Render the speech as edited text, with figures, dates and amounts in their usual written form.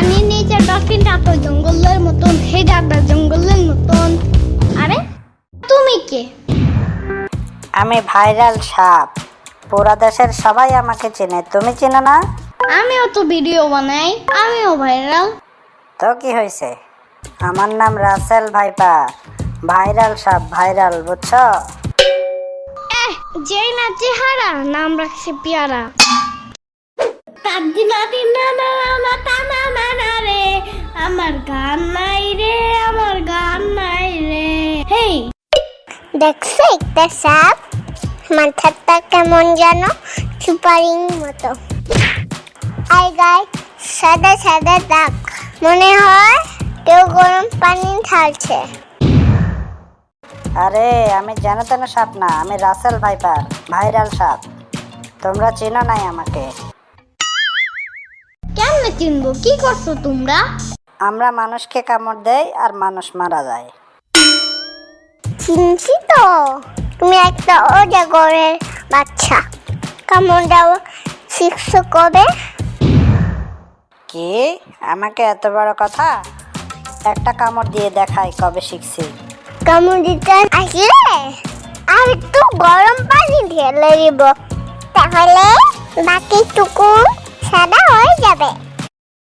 পানির নিচে ডলফিনটা তো জঙ্গলের মতন, হে ডাকটা জঙ্গলের মতন। আরে তুমি কে? আমি ভাইরাল সাপ, পুরা দেশের সবাই আমাকে চেনে, তুমি চেনো না? আমিও তো ভিডিও বানাই, আমিও ভাইরাল। তো কি হয়েছে, আমার নাম রাসেল ভাইপার, ভাইরাল সাপ, ভাইরাল, বুঝছো? যেই না চেহারা, নাম রাখছে পিয়ারা। আমার গান নাই রে, আমার গান নাই রে। হেই, দেখছো একটা সাপ, মাথাটা কেমন জানো সুপারিং মতো, আর গায়ে সাদা সাদা দাগ, মনে হয় কেউ গরম পানি ঢালছে। আরে আমি যেন তেন সাপ না, আমি রাসেল ভাইপার, ভাইরাল সাপ, তোমরা চেনো নাই আমাকে। কেমনে চিনবো? কি করছো তোমরা? আমরা মানুষকে কামড় দেই আর মানুষ মারা যায়। চিনছি তো, তুমি একটা অজগরের বাচ্চা, কেমন দাও শিখছো কবে? কি, আমাকে এত বড় কথা? একটা কামড় দিয়ে দেখাই কবে শিখছি। কামড় দিতে আসলে আর একটু গরম পানি ঢেলে দিব, তাহলে বাকিটুকু সাদা হয়ে যাবে।